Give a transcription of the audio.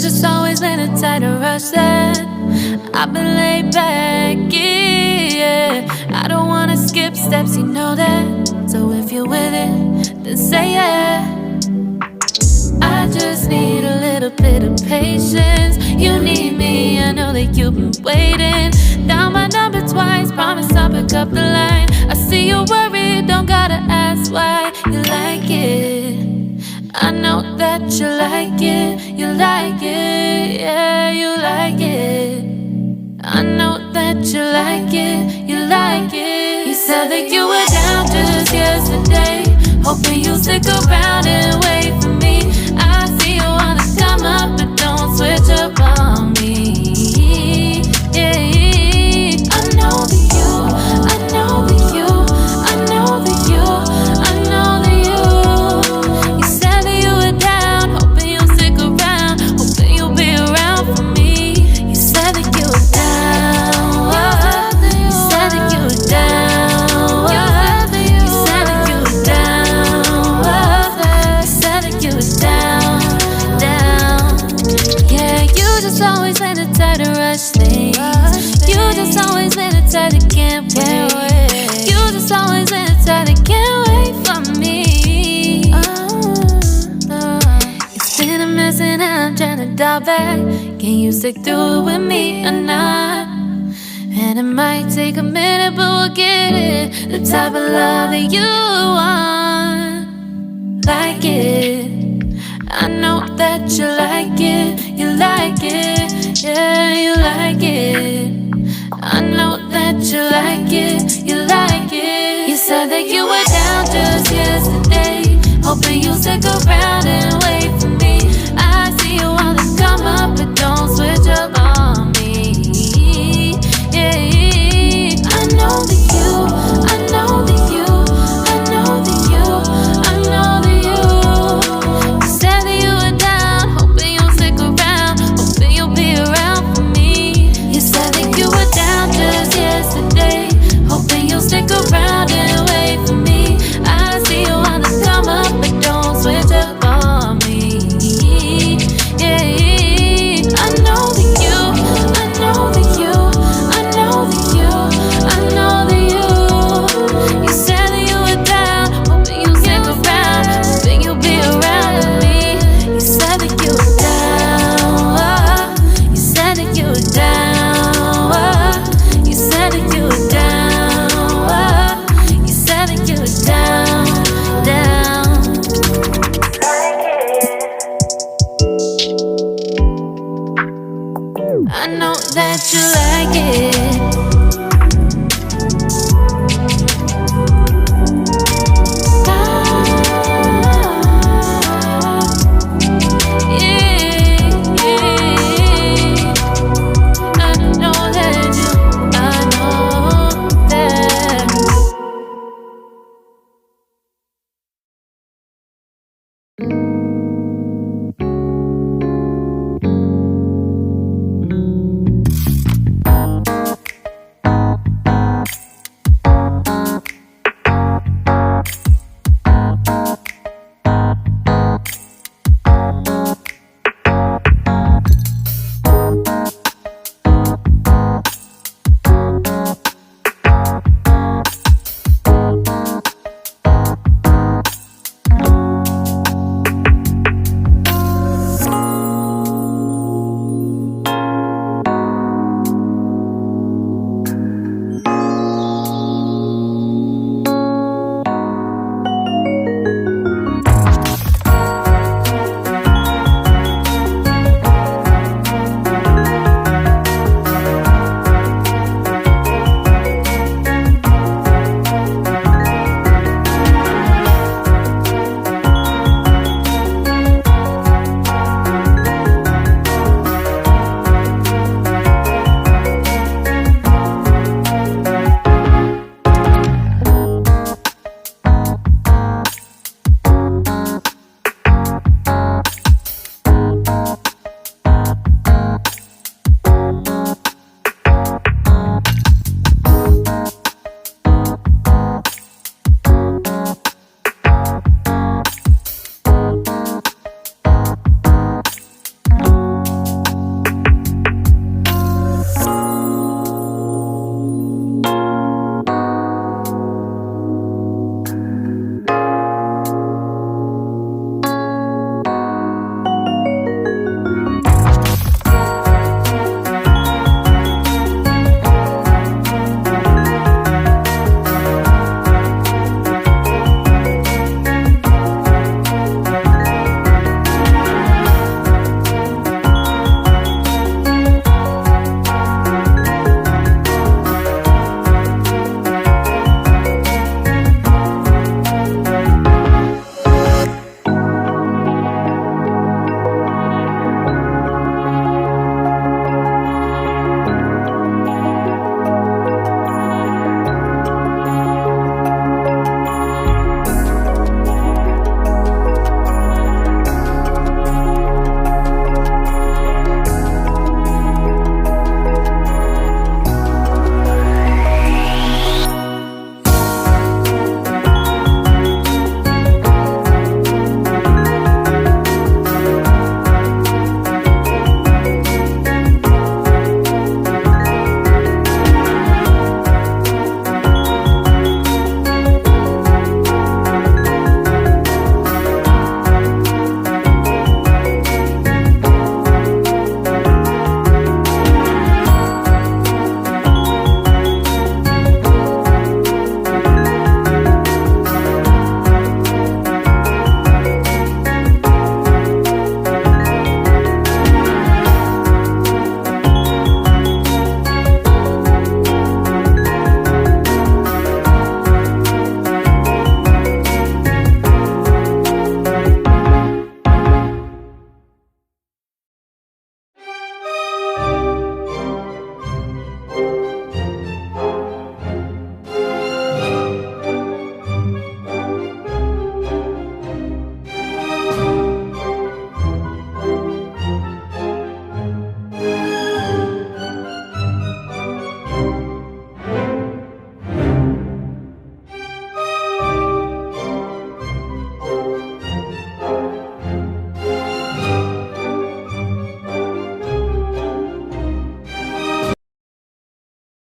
just always been a type to rush that. I've been laid back, yeah. I don't wanna skip steps, you know that. So if you're with it, then say yeah. I just need a little bit of patience. You need me, I know that you've been waiting. Down my number twice, promise I'll pick up the line. I see you worried, don't gotta ask why. You like it, I know that you like it. You like it, yeah, you like it. I know that you like it, you like it. You said that you were down just yesterday, hoping you'll stick around and wait for me. I see you wanna come up, but don't switch up on me. Yeah, I know that you, I know that you, I know that you, I know that you. You said that you were down, hoping you'll stick around, hoping you'll be around for me. You said that you were down, you said that you were down, you said that you were down, you said that you were down, down. Yeah, you just always been the type to rush things. You just always been the type that can't wait. You just always been the type that can't wait for me. It's been a mess and I'm trying to dial back. Can you stick through it with me or not? And it might take a minute, but we'll get it. The type of love that you want. Like it, I know that you like it. You like it, yeah, you like it. I know that you like it. You like it. You said that you were down just yesterday, hoping you'll stick around and wait for me. I see you wanna come up, but don't switch up on me. Yeah, I know that you, I know that you, I know that you, I know that you. You said that you were down, hoping you'll stick around, hoping you'll be around for me. You said that you were down just yesterday, hoping you'll stick around and wait for me. I see you wanna come up, but don't switch up on me. Yeah, I know that you, I know that you, I know that you, I know that you. You said that you were down, hoping you'll stick around, hoping you'll be around with me. You said that you were down, you said that you were down, you said that you were down, you said that you were down, down. I know that you like it.